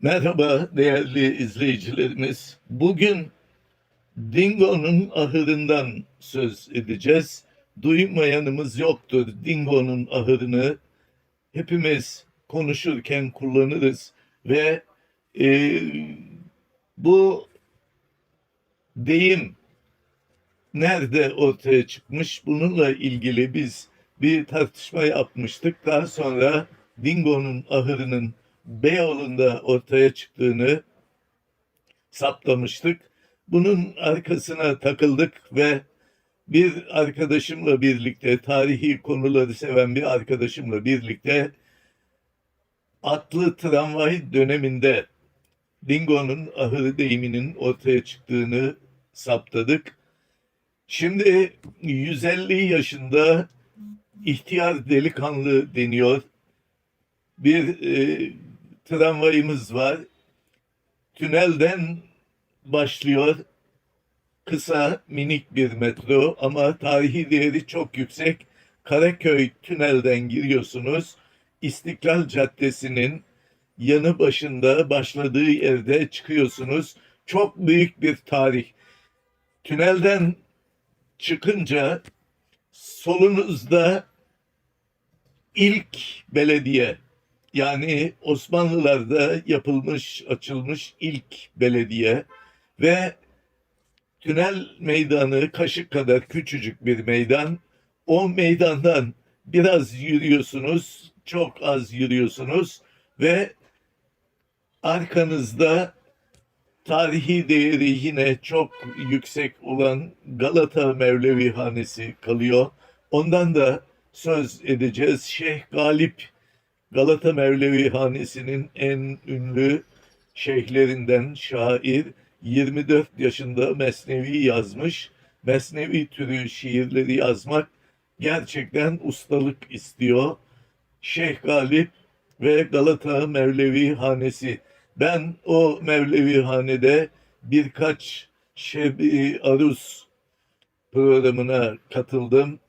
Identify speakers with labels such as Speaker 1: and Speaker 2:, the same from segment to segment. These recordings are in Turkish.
Speaker 1: Merhaba değerli izleyicilerimiz. Bugün Dingo'nun ahırından söz edeceğiz. Duymayanımız yoktur. Dingo'nun ahırını hepimiz konuşurken kullanırız ve e, bu deyim nerede ortaya çıkmış? Bununla ilgili biz bir tartışma yapmıştık. Daha sonra Dingo'nun ahırının Beyoğlu'nda ortaya çıktığını saptamıştık. Bunun arkasına takıldık ve bir arkadaşımla birlikte, tarihi konuları seven bir arkadaşımla birlikte atlı tramvay döneminde Dingo'nun ahırı deyiminin ortaya çıktığını saptadık. Şimdi 150 yaşında ihtiyar delikanlı deniyor. Bir tramvayımız var. Tünelden başlıyor. Kısa, minik bir metro ama tarihi değeri çok yüksek. Karaköy tünelden giriyorsunuz. İstiklal Caddesi'nin yanı başında başladığı yerde çıkıyorsunuz. Çok büyük bir tarih. Tünelden çıkınca solunuzda ilk belediye, yani Osmanlılar'da yapılmış, açılmış ilk belediye ve tünel meydanı kaşık kadar küçücük bir meydan. O meydandan biraz yürüyorsunuz, çok az yürüyorsunuz ve arkanızda tarihi değeri yine çok yüksek olan Galata Mevlevihanesi kalıyor. Ondan da söz edeceğiz. Şeyh Galip Galata Mevlevihanesi'nin en ünlü şeyhlerinden, şair, 24 yaşında Mesnevi yazmış. Mesnevi türü şiirleri yazmak gerçekten ustalık istiyor. Şeyh Galip ve Galata Mevlevi Hanesi. Ben o Mevlevi Hanede birkaç şebi aruz programına katıldım.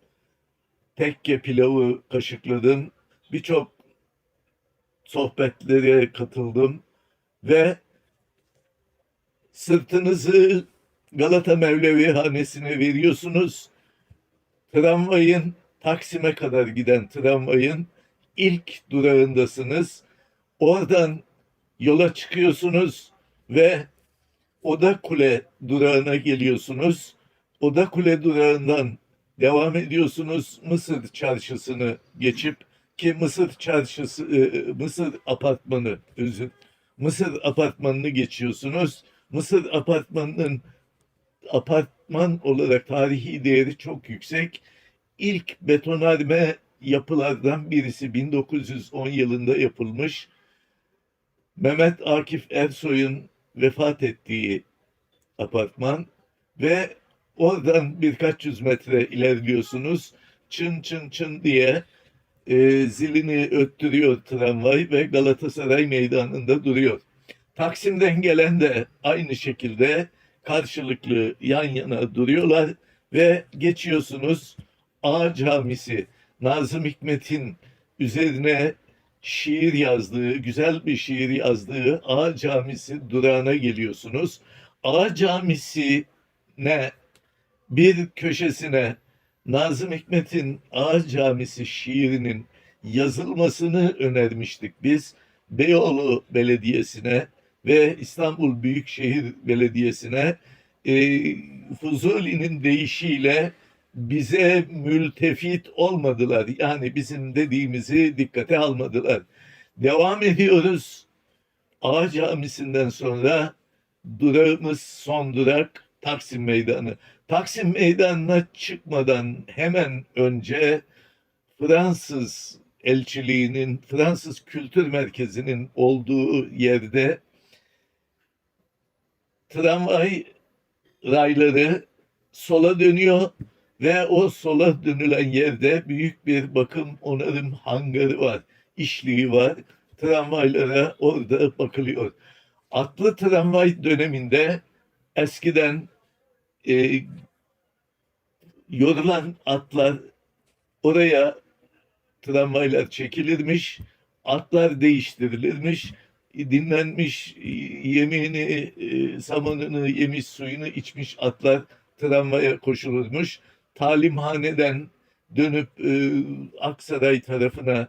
Speaker 1: Tekke pilavı kaşıkladım. Birçok sohbetlere katıldım ve sırtınızı Galata Mevlevi Hanesi'ne veriyorsunuz. Tramvayın, Taksim'e kadar giden tramvayın ilk durağındasınız. Oradan yola çıkıyorsunuz ve Oda Kule durağına geliyorsunuz. Oda Kule durağından devam ediyorsunuz. Mısır Çarşısı'nı geçip, ki Mısır Çarşısı, Mısır Apartmanı, Mısır Apartmanı'nı geçiyorsunuz. Mısır Apartmanı'nın apartman olarak tarihi değeri çok yüksek. İlk betonarme yapılardan birisi 1910 yılında yapılmış. Mehmet Akif Ersoy'un vefat ettiği apartman ve oradan birkaç yüz metre ilerliyorsunuz. Çın çın çın diye zilini öttürüyor tramvay ve Galatasaray Meydanı'nda duruyor. Taksim'den gelen de aynı şekilde karşılıklı yan yana duruyorlar ve geçiyorsunuz. Ağa Camisi, Nazım Hikmet'in üzerine şiir yazdığı, güzel bir şiir yazdığı Ağa Camisi durağına geliyorsunuz. Ağa Camisi'ne bir köşesine Nazım Hikmet'in Ağa Camisi şiirinin yazılmasını önermiştik biz. Beyoğlu Belediyesi'ne ve İstanbul Büyükşehir Belediyesi'ne Fuzuli'nin deyişiyle bize mültefit olmadılar. Yani bizim dediğimizi dikkate almadılar. Devam ediyoruz. Ağa Camisi'nden sonra durağımız son durak Taksim Meydanı. Taksim Meydanı'na çıkmadan hemen önce Fransız elçiliğinin, Fransız Kültür Merkezi'nin olduğu yerde tramvay rayları sola dönüyor ve o sola dönülen yerde büyük bir bakım onarım hangarı var, işliği var. Tramvaylara orada bakılıyor. Atlı tramvay döneminde eskiden e, yorulan atlar oraya tramvaylar çekilirmiş, atlar değiştirilirmiş. dinlenmiş, yemeğini, samanını yemiş, suyunu içmiş atlar tramvaya koşulurmuş. Talimhaneden dönüp Aksaray tarafına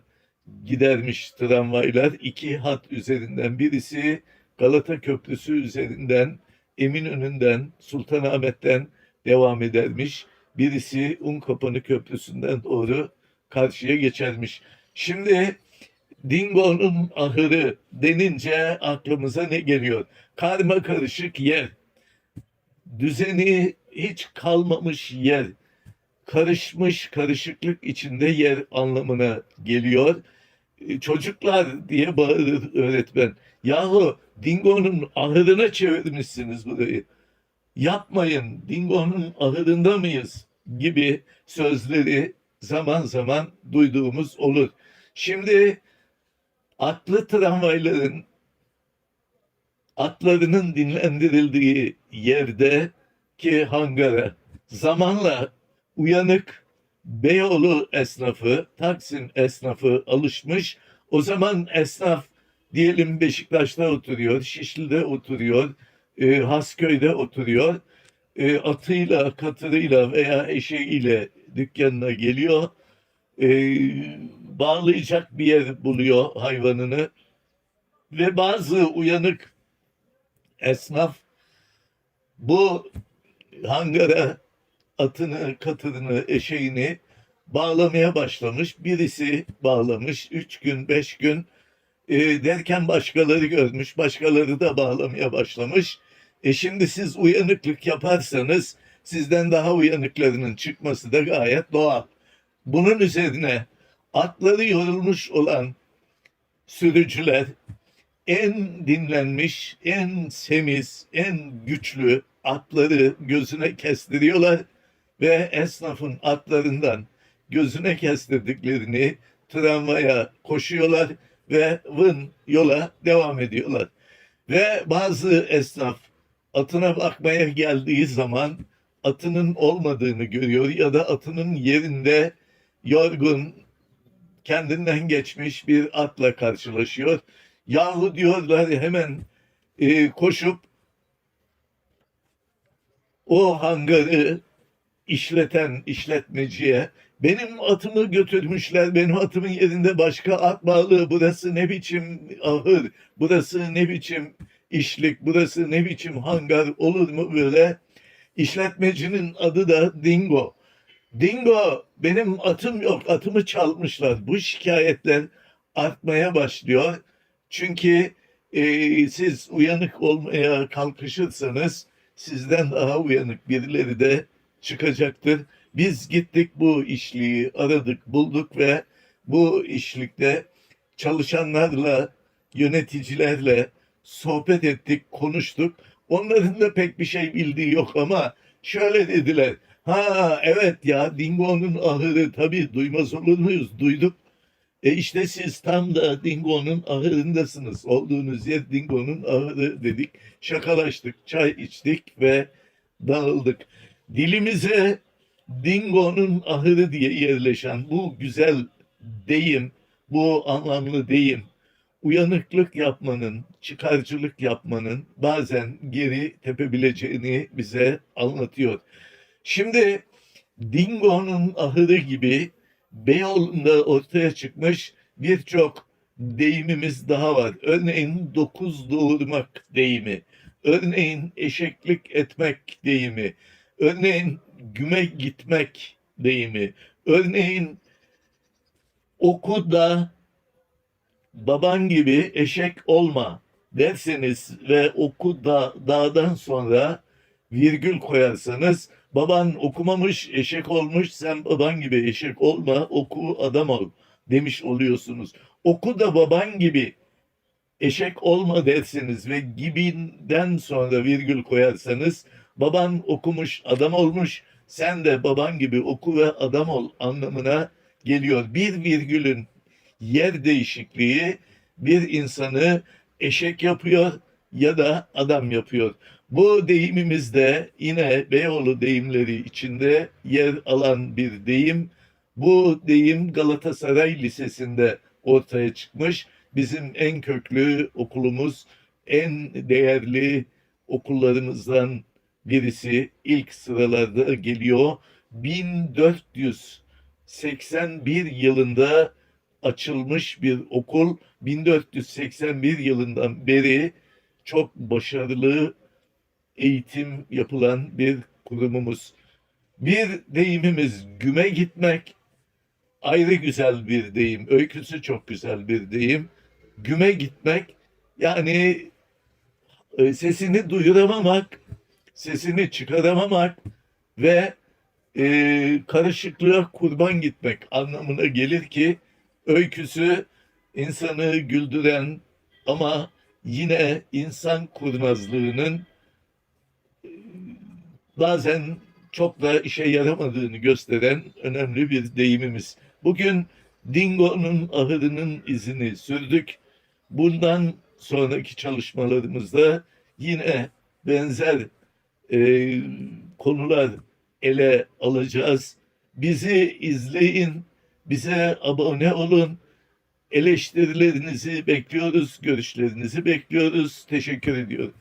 Speaker 1: gidermiş tramvaylar. İki hat üzerinden, birisi Galata Köprüsü üzerinden, Eminönü'nden, Sultanahmet'ten devam edermiş. Birisi Unkapanı Köprüsü'nden doğru karşıya geçermiş. Şimdi Dingo'nun ahırı denince aklımıza ne geliyor? Karma karışık yer, düzeni hiç kalmamış yer, karışmış karışıklık içinde yer anlamına geliyor. Çocuklar diye bağırır öğretmen. Yahu Dingo'nun ahırına çevirmişsiniz burayı. Yapmayın, Dingo'nun ahırında mıyız gibi sözleri zaman zaman duyduğumuz olur. Şimdi atlı tramvayların atlarının dinlendirildiği yerdeki hangara zamanla uyanık Beyoğlu esnafı, Taksim esnafı alışmış. O zaman esnaf diyelim Beşiktaş'ta oturuyor, Şişli'de oturuyor, Hasköy'de oturuyor. Atıyla, katırıyla veya eşeğiyle dükkanına geliyor. E, Bağlayacak bir yer buluyor hayvanını ve bazı uyanık esnaf bu hangara atını, katırını, eşeğini bağlamaya başlamış. Birisi bağlamış 3 gün, 5 gün derken başkaları görmüş, başkaları da bağlamaya başlamış. Şimdi siz uyanıklık yaparsanız sizden daha uyanıklarının çıkması da gayet doğal. Bunun üzerine atları yorulmuş olan sürücüler en dinlenmiş, en semiz, en güçlü atları gözüne kestiriyorlar ve esnafın atlarından gözüne kestirdiklerini tramvaya koşuyorlar ve yola devam ediyorlar. Ve bazı esnaf atına bakmaya geldiği zaman atının olmadığını görüyor ya da atının yerinde yorgun, kendinden geçmiş bir atla karşılaşıyor. Yahu diyorlar hemen koşup o hangarı işleten işletmeciye benim atımı götürmüşler, benim atımın yerinde başka at bağlı, burası ne biçim ahır, burası ne biçim işlik, burası ne biçim hangar, olur mu böyle? İşletmecinin adı da Dingo. Dingo, benim atım yok, atımı çalmışlar. Bu şikayetler artmaya başlıyor. Çünkü siz uyanık olmaya kalkışırsanız sizden daha uyanık birileri de çıkacaktır. Biz gittik bu işliği aradık, bulduk ve bu işlikte çalışanlarla, yöneticilerle sohbet ettik, konuştuk. Onların da pek bir şey bildiği yok ama şöyle dediler. Ha evet ya Dingo'nun ahırı tabii duymaz olur muyuz? Duyduk. İşte siz tam da Dingo'nun ahırındasınız. Olduğunuz yer Dingo'nun ahırı dedik. Şakalaştık, çay içtik ve dağıldık. Dilimize Dingo'nun ahırı diye yerleşen bu güzel deyim, bu anlamlı deyim, uyanıklık yapmanın, çıkarcılık yapmanın bazen geri tepebileceğini bize anlatıyor. Şimdi Dingo'nun ahırı gibi Beyoğlu'nda ortaya çıkmış birçok deyimimiz daha var. Örneğin dokuz doğurmak deyimi, örneğin eşeklik etmek deyimi, örneğin güme gitmek deyimi, örneğin oku da baban gibi eşek olma derseniz ve oku da dağdan sonra virgül koyarsanız baban okumamış eşek olmuş sen baban gibi eşek olma oku adam ol demiş oluyorsunuz. Oku da baban gibi eşek olma derseniz ve gibinden sonra virgül koyarsanız baban okumuş adam olmuş sen de baban gibi oku ve adam ol anlamına geliyor. Bir virgülün yer değişikliği bir insanı eşek yapıyor ya da adam yapıyor. Bu deyimimizde yine Beyoğlu deyimleri içinde yer alan bir deyim. Bu deyim Galatasaray Lisesi'nde ortaya çıkmış. bizim en köklü okulumuz, en değerli okullarımızdan birisi ilk sıralarda geliyor. 1481 yılında açılmış bir okul. 1481 yılından beri çok başarılı eğitim yapılan bir kurumumuz. Bir deyimimiz güme gitmek, ayrı güzel bir deyim. Öyküsü çok güzel bir deyim. Güme gitmek yani sesini duyuramamak, sesini çıkaramamak ve karışıklığa kurban gitmek anlamına gelir ki öyküsü insanı güldüren ama yine insan kurnazlığının bazen çok da işe yaramadığını gösteren önemli bir deyimimiz. Bugün Dingo'nun ahırının izini sürdük. Bundan sonraki çalışmalarımızda yine benzer e, konular ele alacağız. Bizi izleyin, bize abone olun. Eleştirilerinizi bekliyoruz, görüşlerinizi bekliyoruz. Teşekkür ediyorum.